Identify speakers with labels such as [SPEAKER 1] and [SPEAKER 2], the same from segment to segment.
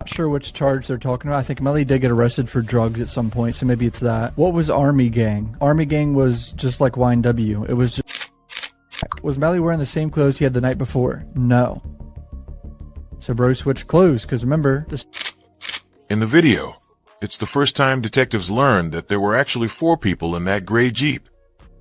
[SPEAKER 1] sure which charge they're talking about. I think Melly did get arrested for drugs at some point, so maybe it's that. What was Army Gang? Army Gang was just like YNW. It was just... Was Melly wearing the same clothes he had the night before? No. So bro switched clothes, because remember...
[SPEAKER 2] In the video, it's the first time detectives learned that there were actually 4 people in that gray Jeep,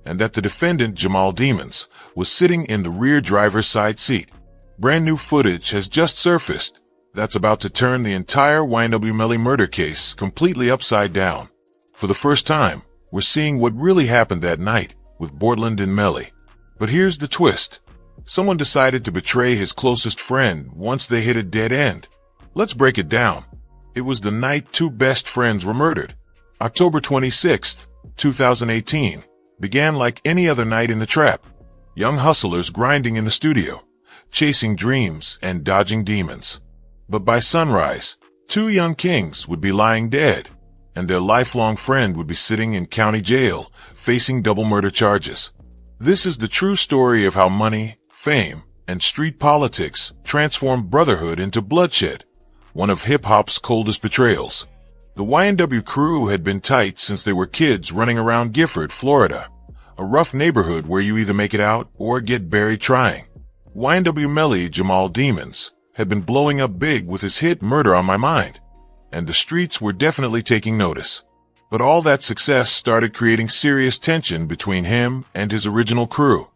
[SPEAKER 2] and that the defendant, Jamal Demons, was sitting in the rear driver's side seat. Brand new footage has just surfaced that's about to turn the entire YNW Melly murder case completely upside down. For the first time, we're seeing what really happened that night with Bortland and Melly. But here's the twist. Someone decided to betray his closest friend once they hit a dead end. Let's break it down. It was the night 2 best friends were murdered. October 26th, 2018, began like any other night in the trap. Young hustlers grinding in the studio, chasing dreams and dodging demons. But by sunrise, 2 young kings would be lying dead, and their lifelong friend would be sitting in county jail, facing double murder charges. This is the true story of how money, fame, and street politics transformed brotherhood into bloodshed, one of hip-hop's coldest betrayals. The YNW crew had been tight since they were kids running around Gifford, Florida, a rough neighborhood where you either make it out or get buried trying. YNW Melly, Jamal Demons, had been blowing up big with his hit Murder on My Mind, and the streets were definitely taking notice. But all that success started creating serious tension between him and his original crew.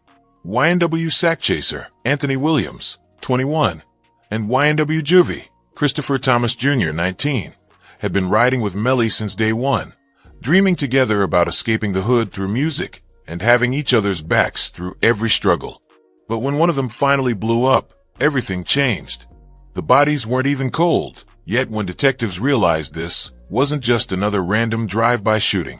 [SPEAKER 2] YNW Sack Chaser, Anthony Williams, 21, and YNW Juvie, Christopher Thomas Jr., 19, had been riding with Melly since day one, dreaming together about escaping the hood through music and having each other's backs through every struggle. But when one of them finally blew up, everything changed. The bodies weren't even cold, yet when detectives realized this wasn't just another random drive-by shooting.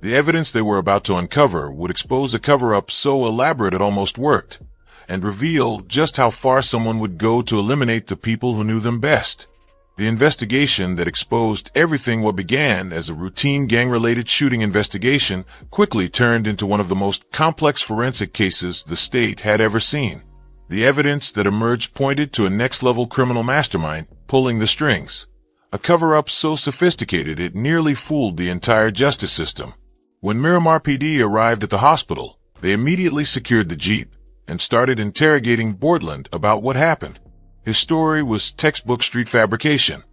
[SPEAKER 2] The evidence they were about to uncover would expose a cover-up so elaborate it almost worked, and reveal just how far someone would go to eliminate the people who knew them best. The investigation that exposed everything what began as a routine gang-related shooting investigation quickly turned into one of the most complex forensic cases the state had ever seen. The evidence that emerged pointed to a next-level criminal mastermind pulling the strings, a cover-up so sophisticated it nearly fooled the entire justice system. When Miramar PD arrived at the hospital, they immediately secured the Jeep and started interrogating Bortland about what happened. His story was textbook street fabrication.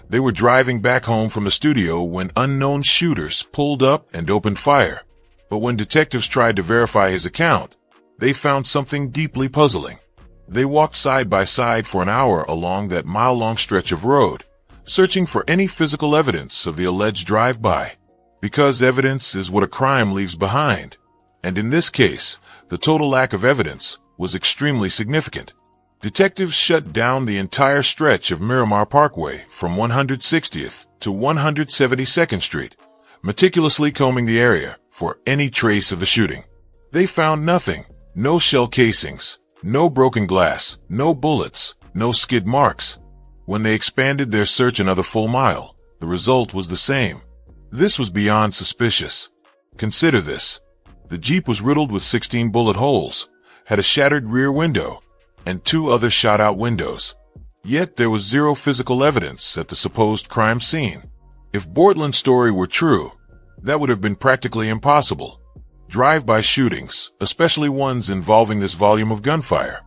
[SPEAKER 2] They were driving back home from the studio when unknown shooters pulled up and opened fire. But when detectives tried to verify his account, they found something deeply puzzling. They walked side by side for an hour along that mile-long stretch of road, searching for any physical evidence of the alleged drive-by. Because evidence is what a crime leaves behind, and in this case, the total lack of evidence was extremely significant. Detectives shut down the entire stretch of Miramar Parkway from 160th to 172nd Street, meticulously combing the area for any trace of the shooting. They found nothing, no shell casings, no broken glass, no bullets, no skid marks. When they expanded their search another full mile, the result was the same. This was beyond suspicious. Consider this. The Jeep was riddled with 16 bullet holes, had a shattered rear window, and 2 other shot-out windows. Yet there was zero physical evidence at the supposed crime scene. If Bortland's story were true, that would have been practically impossible. Drive-by shootings, especially ones involving this volume of gunfire,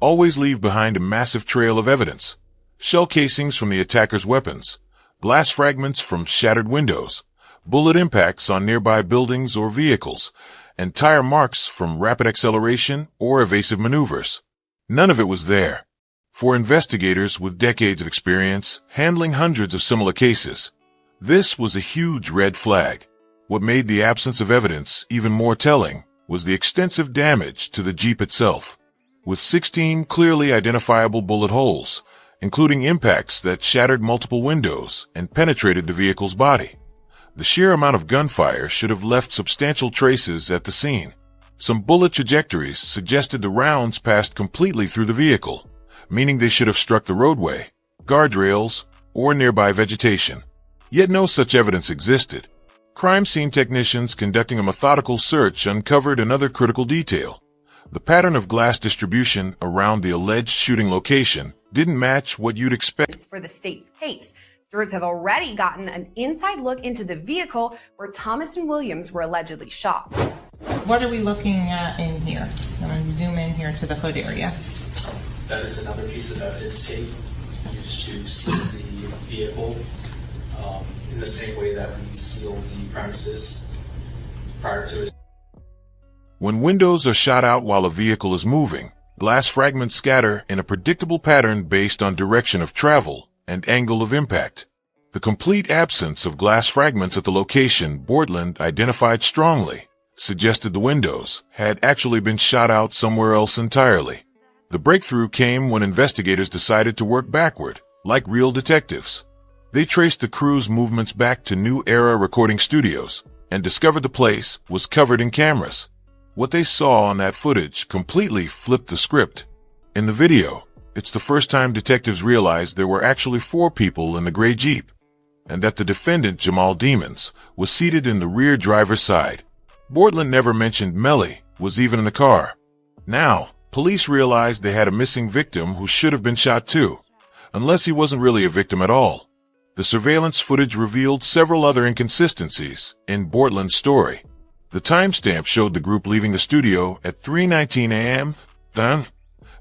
[SPEAKER 2] always leave behind a massive trail of evidence. Shell casings from the attacker's weapons, glass fragments from shattered windows, bullet impacts on nearby buildings or vehicles, and tire marks from rapid acceleration or evasive maneuvers. None of it was there. For investigators with decades of experience handling hundreds of similar cases, this was a huge red flag. What made the absence of evidence even more telling was the extensive damage to the Jeep itself. With 16 clearly identifiable bullet holes, including impacts that shattered multiple windows and penetrated the vehicle's body. The sheer amount of gunfire should have left substantial traces at the scene. Some bullet trajectories suggested the rounds passed completely through the vehicle, meaning they should have struck the roadway, guardrails, or nearby vegetation. Yet no such evidence existed. Crime scene technicians conducting a methodical search uncovered another critical detail. The pattern of glass distribution around the alleged shooting location didn't match what you'd expect
[SPEAKER 3] for the state's case. Jurors have already gotten an inside look into the vehicle where Thomas and Williams were allegedly shot.
[SPEAKER 4] What are we looking at in here? I'm going to zoom in here to the hood area.
[SPEAKER 5] That is another piece of evidence tape used to seal the vehicle in the same way that we sealed the premises prior to his.
[SPEAKER 2] When windows are shot out while a vehicle is moving, glass fragments scatter in a predictable pattern based on direction of travel and angle of impact. The complete absence of glass fragments at the location Bortland identified strongly suggested the windows had actually been shot out somewhere else entirely. The breakthrough came when investigators decided to work backward, like real detectives. They traced the crew's movements back to New Era recording studios and discovered the place was covered in cameras. What they saw on that footage completely flipped the script. In the video, it's the first time detectives realized there were actually 4 people in the gray Jeep, and that the defendant, Jamal Demons, was seated in the rear driver's side. Bortland never mentioned Melly was even in the car. Now, police realized they had a missing victim who should have been shot too, unless he wasn't really a victim at all. The surveillance footage revealed several other inconsistencies in Bortland's story. The timestamp showed the group leaving the studio at 3:19 a.m., then,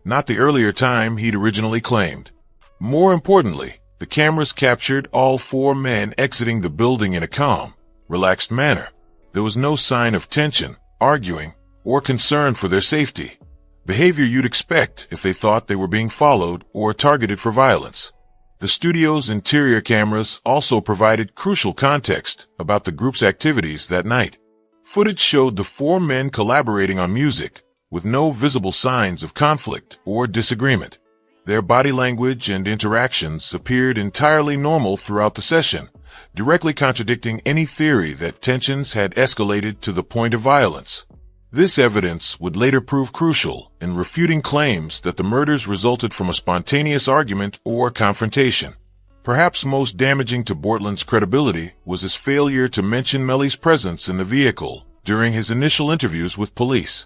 [SPEAKER 2] not the earlier time he'd originally claimed. More importantly, the cameras captured all 4 men exiting the building in a calm, relaxed manner. There was no sign of tension, arguing, or concern for their safety. Behavior you'd expect if they thought they were being followed or targeted for violence. The studio's interior cameras also provided crucial context about the group's activities that night. Footage showed the 4 men collaborating on music, with no visible signs of conflict or disagreement. Their body language and interactions appeared entirely normal throughout the session, directly contradicting any theory that tensions had escalated to the point of violence. This evidence would later prove crucial in refuting claims that the murders resulted from a spontaneous argument or confrontation. Perhaps most damaging to Bortland's credibility was his failure to mention Melly's presence in the vehicle during his initial interviews with police.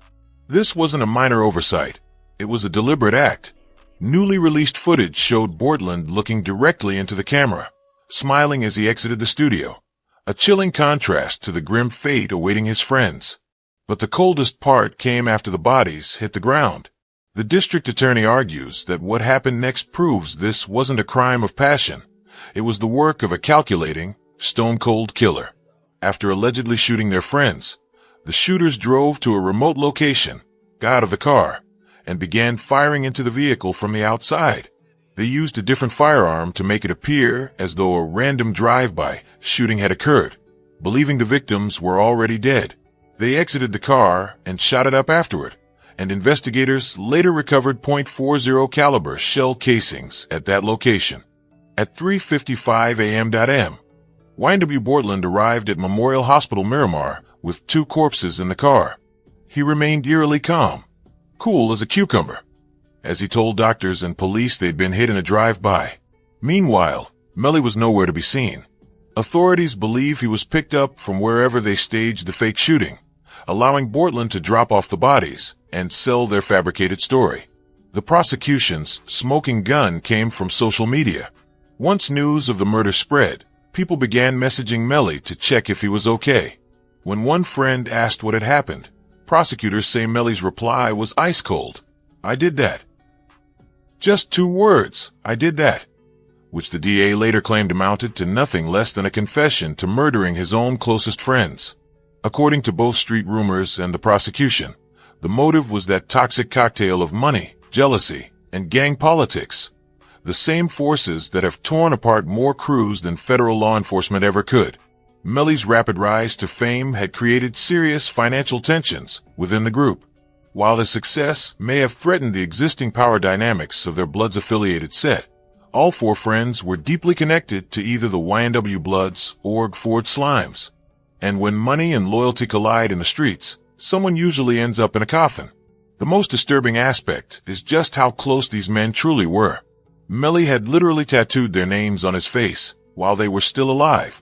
[SPEAKER 2] This wasn't a minor oversight. It was a deliberate act. Newly released footage showed Bortland looking directly into the camera, smiling as he exited the studio, a chilling contrast to the grim fate awaiting his friends. But the coldest part came after the bodies hit the ground. The district attorney argues that what happened next proves this wasn't a crime of passion. It was the work of a calculating, stone-cold killer. After allegedly shooting their friends, the shooters drove to a remote location, got out of the car, and began firing into the vehicle from the outside. They used a different firearm to make it appear as though a random drive-by shooting had occurred, believing the victims were already dead. They exited the car and shot it up afterward, and investigators later recovered .40 caliber shell casings at that location. At 3:55 a.m. YNW Bortland arrived at Memorial Hospital Miramar with 2 corpses in the car. He remained eerily calm, cool as a cucumber, as he told doctors and police they'd been hit in a drive-by. Meanwhile, Melly was nowhere to be seen. Authorities believe he was picked up from wherever they staged the fake shooting, allowing Bortland to drop off the bodies and sell their fabricated story. The prosecution's smoking gun came from social media. Once news of the murder spread, people began messaging Melly to check if he was okay. When one friend asked what had happened, prosecutors say Melly's reply was ice cold. "I did that." Just 2 words, "I did that," which the DA later claimed amounted to nothing less than a confession to murdering his own closest friends. According to both street rumors and the prosecution, the motive was that toxic cocktail of money, jealousy, and gang politics, the same forces that have torn apart more crews than federal law enforcement ever could. Melly's rapid rise to fame had created serious financial tensions within the group. While his success may have threatened the existing power dynamics of their Bloods-affiliated set, all 4 friends were deeply connected to either the YNW Bloods or Ford Slimes. And when money and loyalty collide in the streets, someone usually ends up in a coffin. The most disturbing aspect is just how close these men truly were. Melly had literally tattooed their names on his face while they were still alive,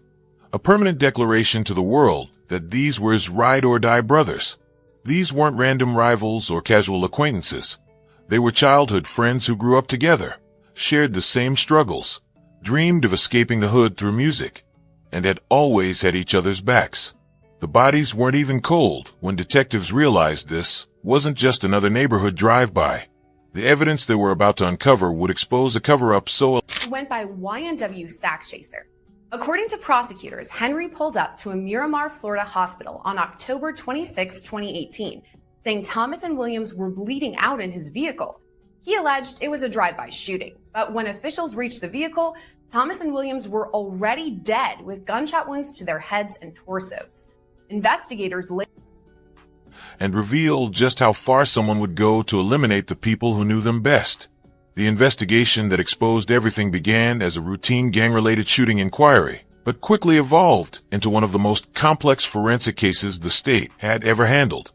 [SPEAKER 2] a permanent declaration to the world that these were his ride-or-die brothers. These weren't random rivals or casual acquaintances. They were childhood friends who grew up together, shared the same struggles, dreamed of escaping the hood through music, and had always had each other's backs. The bodies weren't even cold when detectives realized this wasn't just another neighborhood drive-by. The evidence they were about to uncover would expose a cover-up so
[SPEAKER 3] went by YNW Sack Chaser. According to prosecutors, Henry pulled up to a Miramar, Florida hospital on October 26, 2018, saying Thomas and Williams were bleeding out in his vehicle. He alleged it was a drive-by shooting, but when officials reached the vehicle, Thomas and Williams were already dead with gunshot wounds to their heads and torsos. Investigators
[SPEAKER 2] and revealed just how far someone would go to eliminate the people who knew them best. The investigation that exposed everything began as a routine gang-related shooting inquiry, but quickly evolved into one of the most complex forensic cases the state had ever handled.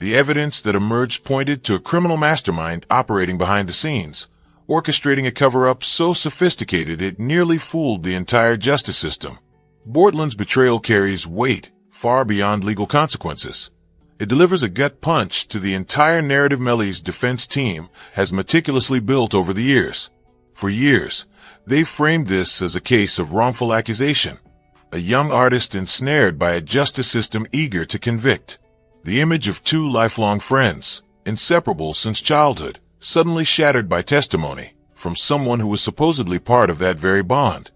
[SPEAKER 2] The evidence that emerged pointed to a criminal mastermind operating behind the scenes, orchestrating a cover-up so sophisticated it nearly fooled the entire justice system. Bortland's betrayal carries weight far beyond legal consequences. It delivers a gut punch to the entire narrative Melly's defense team has meticulously built over the years. For years, they've framed this as a case of wrongful accusation, a young artist ensnared by a justice system eager to convict. The image of two lifelong friends, inseparable since childhood, suddenly shattered by testimony from someone who was supposedly part of that very bond.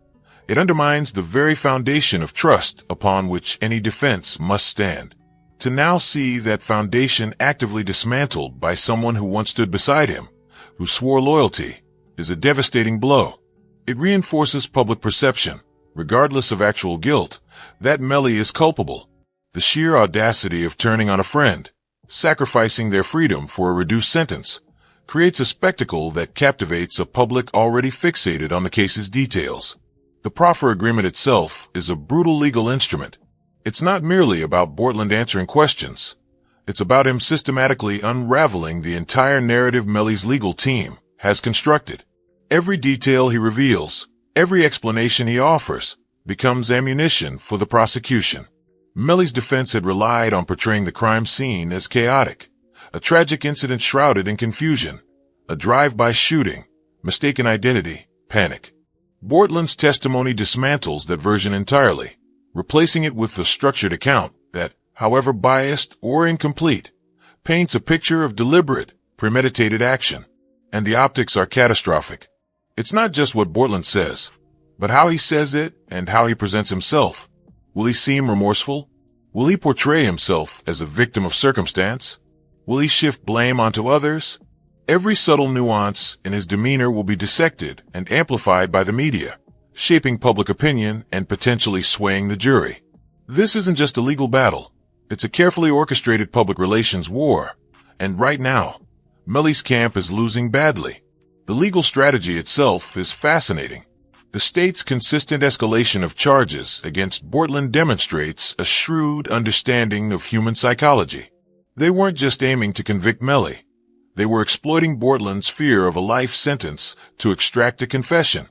[SPEAKER 2] It undermines the very foundation of trust upon which any defense must stand. To now see that foundation actively dismantled by someone who once stood beside him, who swore loyalty, is a devastating blow. It reinforces public perception, regardless of actual guilt, that Melly is culpable. The sheer audacity of turning on a friend, sacrificing their freedom for a reduced sentence, creates a spectacle that captivates a public already fixated on the case's details. The proffer agreement itself is a brutal legal instrument. It's not merely about Bortland answering questions. It's about him systematically unraveling the entire narrative Melly's legal team has constructed. Every detail he reveals, every explanation he offers, becomes ammunition for the prosecution. Melly's defense had relied on portraying the crime scene as chaotic, a tragic incident shrouded in confusion, a drive-by shooting, mistaken identity, panic. Bortland's testimony dismantles that version entirely, replacing it with a structured account that, however biased or incomplete, paints a picture of deliberate, premeditated action. And the optics are catastrophic. It's not just what Bortland says, but how he says it and how he presents himself. Will he seem remorseful? Will he portray himself as a victim of circumstance? Will he shift blame onto others? Every subtle nuance in his demeanor will be dissected and amplified by the media, shaping public opinion and potentially swaying the jury. This isn't just a legal battle. It's a carefully orchestrated public relations war. And right now, Melly's camp is losing badly. The legal strategy itself is fascinating. The state's consistent escalation of charges against Bortland demonstrates a shrewd understanding of human psychology. They weren't just aiming to convict Melly. They were exploiting Bortland's fear of a life sentence to extract a confession.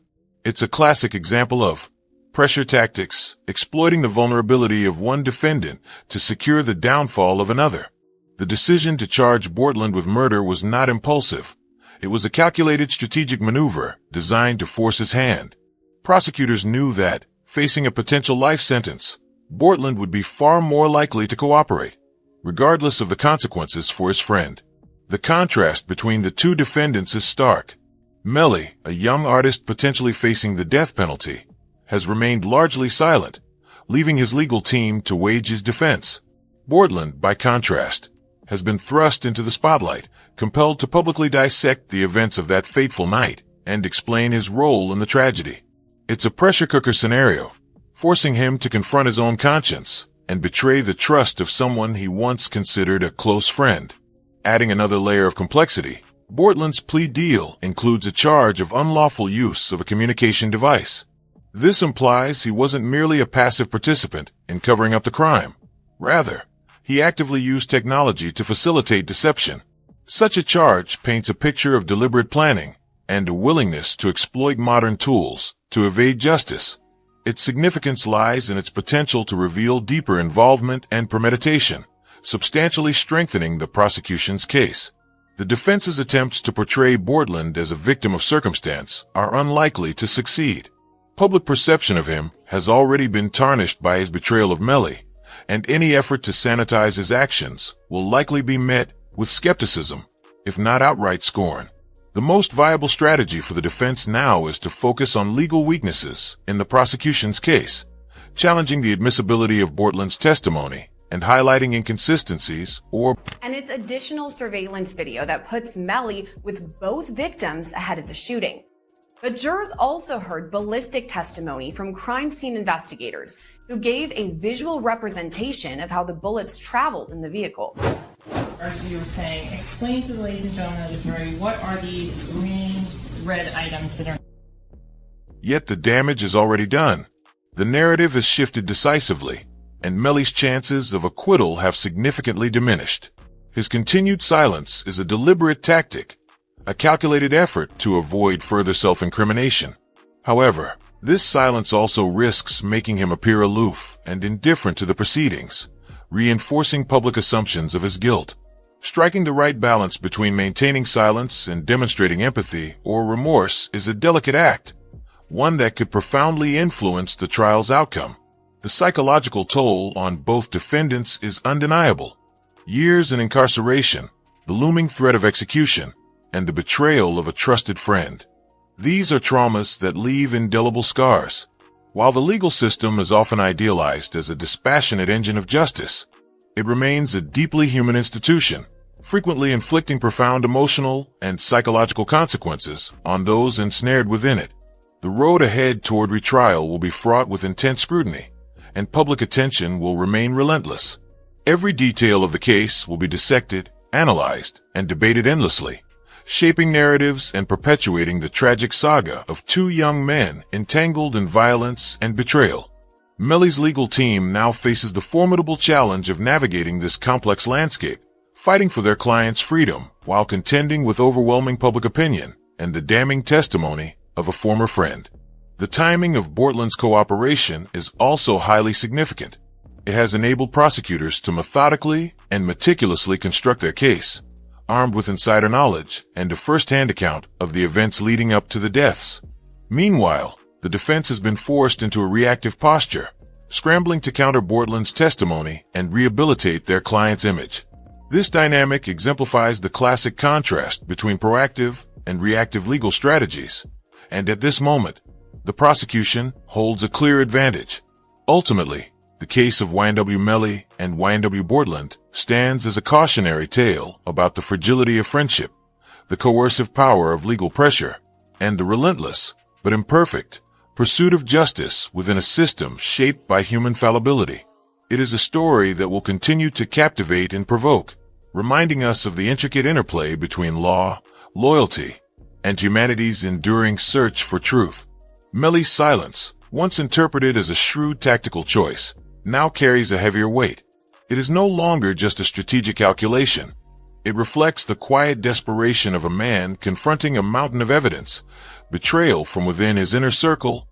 [SPEAKER 2] It's a classic example of pressure tactics, exploiting the vulnerability of one defendant to secure the downfall of another. The decision to charge Bortland with murder was not impulsive. It was a calculated strategic maneuver designed to force his hand. Prosecutors knew that, facing a potential life sentence, Bortland would be far more likely to cooperate, regardless of the consequences for his friend. The contrast between the two defendants is stark. Melly, a young artist potentially facing the death penalty, has remained largely silent, leaving his legal team to wage his defense. Bortland, by contrast, has been thrust into the spotlight, compelled to publicly dissect the events of that fateful night and explain his role in the tragedy. It's a pressure cooker scenario, forcing him to confront his own conscience and betray the trust of someone he once considered a close friend. Adding another layer of complexity, Bortland's plea deal includes a charge of unlawful use of a communication device. This implies he wasn't merely a passive participant in covering up the crime. Rather, he actively used technology to facilitate deception. Such a charge paints a picture of deliberate planning and a willingness to exploit modern tools to evade justice. Its significance lies in its potential to reveal deeper involvement and premeditation, substantially strengthening the prosecution's case. The defense's attempts to portray Bortland as a victim of circumstance are unlikely to succeed. Public perception of him has already been tarnished by his betrayal of Melly, and any effort to sanitize his actions will likely be met with skepticism, if not outright scorn. The most viable strategy for the defense now is to focus on legal weaknesses in the prosecution's case, challenging the admissibility of Bortland's testimony and highlighting inconsistencies
[SPEAKER 3] and it's additional surveillance video that puts Melly with both victims ahead of the shooting. But jurors also heard ballistic testimony from crime scene investigators who gave a visual representation of how the bullets traveled in the vehicle.
[SPEAKER 4] As you were saying, explain to the ladies and gentlemen of the jury, what are these green, red items that are...
[SPEAKER 2] Yet the damage is already done. The narrative has shifted decisively, and Melly's chances of acquittal have significantly diminished. His continued silence is a deliberate tactic, a calculated effort to avoid further self-incrimination. However, this silence also risks making him appear aloof and indifferent to the proceedings, reinforcing public assumptions of his guilt. Striking the right balance between maintaining silence and demonstrating empathy or remorse is a delicate act, one that could profoundly influence the trial's outcome. The psychological toll on both defendants is undeniable. Years in incarceration, the looming threat of execution, and the betrayal of a trusted friend. These are traumas that leave indelible scars. While the legal system is often idealized as a dispassionate engine of justice, it remains a deeply human institution, frequently inflicting profound emotional and psychological consequences on those ensnared within it. The road ahead toward retrial will be fraught with intense scrutiny, and public attention will remain relentless. Every detail of the case will be dissected, analyzed, and debated endlessly, shaping narratives and perpetuating the tragic saga of two young men entangled in violence and betrayal. Melly's legal team now faces the formidable challenge of navigating this complex landscape, fighting for their client's freedom while contending with overwhelming public opinion and the damning testimony of a former friend. The timing of Bortland's cooperation is also highly significant. It has enabled prosecutors to methodically and meticulously construct their case, armed with insider knowledge and a first-hand account of the events leading up to the deaths. Meanwhile, the defense has been forced into a reactive posture, scrambling to counter Bortland's testimony and rehabilitate their client's image. This dynamic exemplifies the classic contrast between proactive and reactive legal strategies, and at this moment, the prosecution holds a clear advantage. Ultimately, the case of YNW Melly and YNW Bortland stands as a cautionary tale about the fragility of friendship, the coercive power of legal pressure, and the relentless, but imperfect, pursuit of justice within a system shaped by human fallibility. It is a story that will continue to captivate and provoke, reminding us of the intricate interplay between law, loyalty, and humanity's enduring search for truth. Melly's silence, once interpreted as a shrewd tactical choice, now carries a heavier weight. It is no longer just a strategic calculation. It reflects the quiet desperation of a man confronting a mountain of evidence, betrayal from within his inner circle,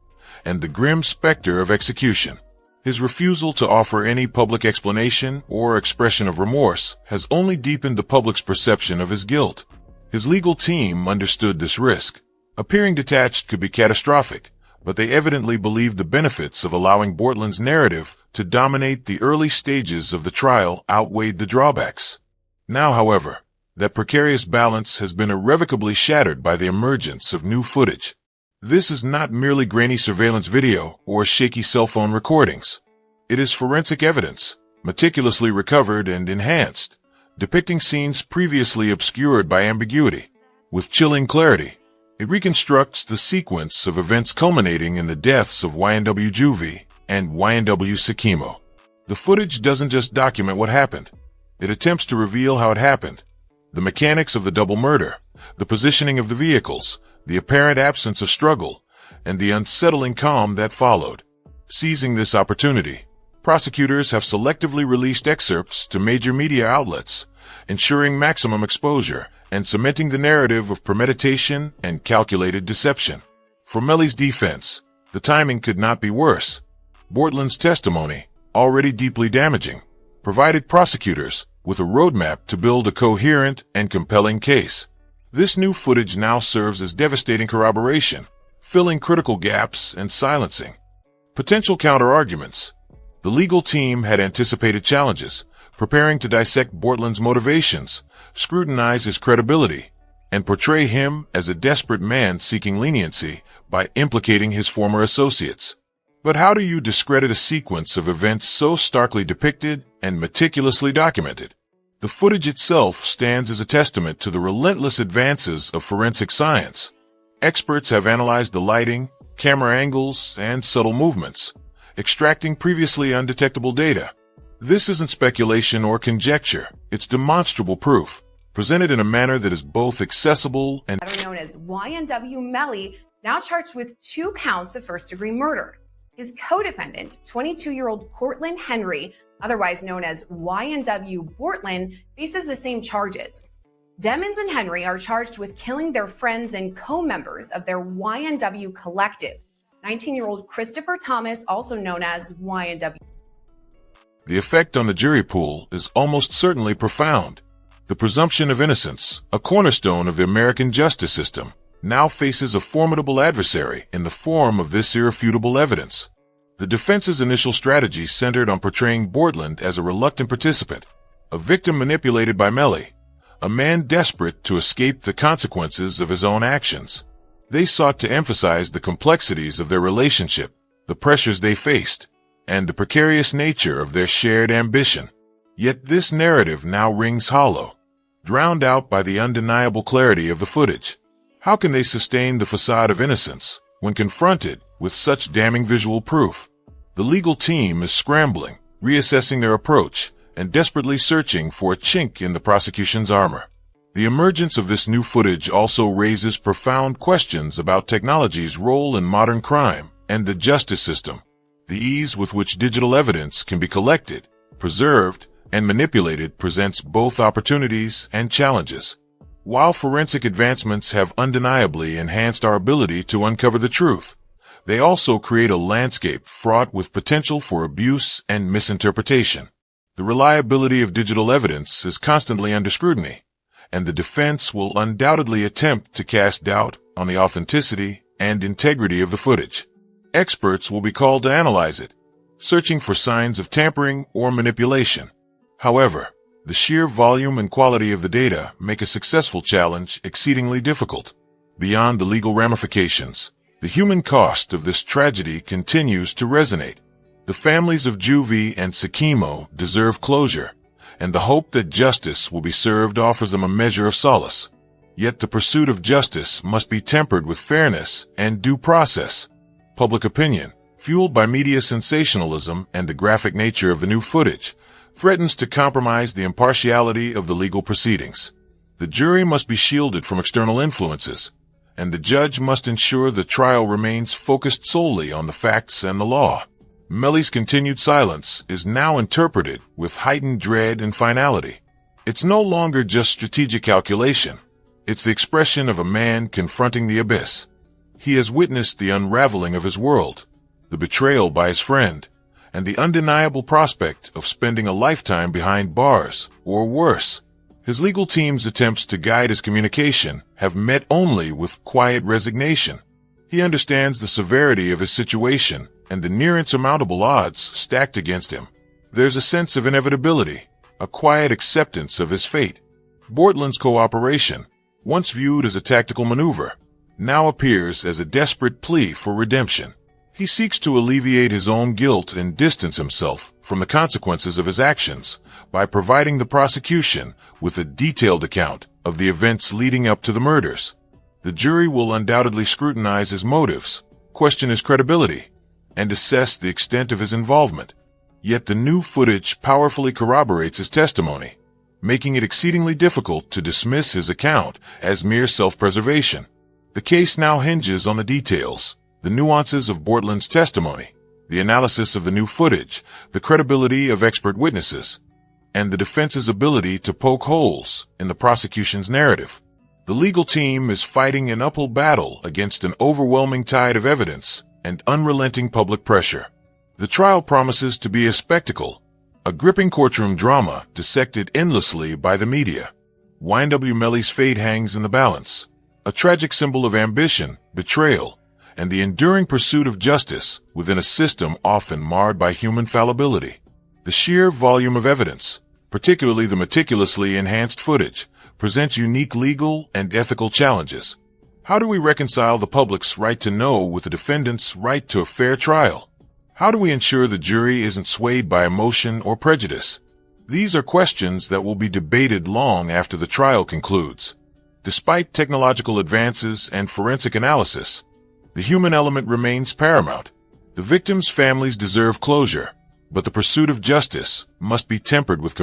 [SPEAKER 2] and the grim specter of execution. His refusal to offer any public explanation or expression of remorse has only deepened the public's perception of his guilt. His legal team understood this risk. Appearing detached could be catastrophic, but they evidently believed the benefits of allowing Bortland's narrative to dominate the early stages of the trial outweighed the drawbacks. Now, however, that precarious balance has been irrevocably shattered by the emergence of new footage. This is not merely grainy surveillance video or shaky cell phone recordings. It is forensic evidence, meticulously recovered and enhanced, depicting scenes previously obscured by ambiguity. With chilling clarity, it reconstructs the sequence of events culminating in the deaths of YNW Juvie and YNW Sakimo. The footage doesn't just document what happened. It attempts to reveal how it happened. The mechanics of the double murder, the positioning of the vehicles, the apparent absence of struggle, and the unsettling calm that followed. Seizing this opportunity, prosecutors have selectively released excerpts to major media outlets, ensuring maximum exposure and cementing the narrative of premeditation and calculated deception. For Melly's defense, the timing could not be worse. Bortland's testimony, already deeply damaging, provided prosecutors with a roadmap to build a coherent and compelling case. This new footage now serves as devastating corroboration, filling critical gaps and silencing potential counter-arguments. The legal team had anticipated challenges, preparing to dissect Bortland's motivations, scrutinize his credibility, and portray him as a desperate man seeking leniency by implicating his former associates. But how do you discredit a sequence of events so starkly depicted and meticulously documented? The footage itself stands as a testament to the relentless advances of forensic science. Experts have analyzed the lighting, camera angles, and subtle movements, extracting previously undetectable data. This isn't speculation or conjecture, it's demonstrable proof, presented in a manner that is both accessible and
[SPEAKER 3] known as YNW Melly, now charged with 2 counts of first-degree murder. His co-defendant, 22-year-old Cortland Henry, otherwise known as YNW Bortland, faces the same charges. Demmons and Henry are charged with killing their friends and co-members of their YNW collective, 19-year-old Christopher Thomas, also known as YNW.
[SPEAKER 2] The effect on the jury pool is almost certainly profound. The presumption of innocence, a cornerstone of the American justice system, now faces a formidable adversary in the form of this irrefutable evidence. The defense's initial strategy centered on portraying Bortland as a reluctant participant, a victim manipulated by Melly, a man desperate to escape the consequences of his own actions. They sought to emphasize the complexities of their relationship, the pressures they faced, and the precarious nature of their shared ambition. Yet this narrative now rings hollow, drowned out by the undeniable clarity of the footage. How can they sustain the facade of innocence when confronted with such damning visual proof? The legal team is scrambling, reassessing their approach, and desperately searching for a chink in the prosecution's armor. The emergence of this new footage also raises profound questions about technology's role in modern crime and the justice system. The ease with which digital evidence can be collected, preserved, and manipulated presents both opportunities and challenges. While forensic advancements have undeniably enhanced our ability to uncover the truth, they also create a landscape fraught with potential for abuse and misinterpretation. The reliability of digital evidence is constantly under scrutiny, and the defense will undoubtedly attempt to cast doubt on the authenticity and integrity of the footage. Experts will be called to analyze it, searching for signs of tampering or manipulation. However, the sheer volume and quality of the data make a successful challenge exceedingly difficult. Beyond the legal ramifications, the human cost of this tragedy continues to resonate. The families of Juvie and Sakimo deserve closure, and the hope that justice will be served offers them a measure of solace. Yet the pursuit of justice must be tempered with fairness and due process. Public opinion, fueled by media sensationalism and the graphic nature of the new footage, threatens to compromise the impartiality of the legal proceedings. The jury must be shielded from external influences, and the judge must ensure the trial remains focused solely on the facts and the law. Melly's continued silence is now interpreted with heightened dread and finality. It's no longer just strategic calculation. It's the expression of a man confronting the abyss. He has witnessed the unraveling of his world, the betrayal by his friend, and the undeniable prospect of spending a lifetime behind bars, or worse. His legal team's attempts to guide his communication have met only with quiet resignation. He understands the severity of his situation and the near insurmountable odds stacked against him. There's a sense of inevitability, a quiet acceptance of his fate. Bortland's cooperation, once viewed as a tactical maneuver, now appears as a desperate plea for redemption. He seeks to alleviate his own guilt and distance himself from the consequences of his actions by providing the prosecution with a detailed account of the events leading up to the murders. The jury will undoubtedly scrutinize his motives, question his credibility, and assess the extent of his involvement. Yet the new footage powerfully corroborates his testimony, making it exceedingly difficult to dismiss his account as mere self-preservation. The case now hinges on the details, the nuances of Bortland's testimony, the analysis of the new footage, the credibility of expert witnesses, and the defense's ability to poke holes in the prosecution's narrative. The legal team is fighting an uphill battle against an overwhelming tide of evidence and unrelenting public pressure. The trial promises to be a spectacle, a gripping courtroom drama dissected endlessly by the media. YNW Melly's fate hangs in the balance, a tragic symbol of ambition, betrayal, and the enduring pursuit of justice within a system often marred by human fallibility. The sheer volume of evidence, particularly the meticulously enhanced footage, presents unique legal and ethical challenges. How do we reconcile the public's right to know with the defendant's right to a fair trial? How do we ensure the jury isn't swayed by emotion or prejudice? These are questions that will be debated long after the trial concludes. Despite technological advances and forensic analysis, the human element remains paramount. The victims' families deserve closure, but the pursuit of justice must be tempered with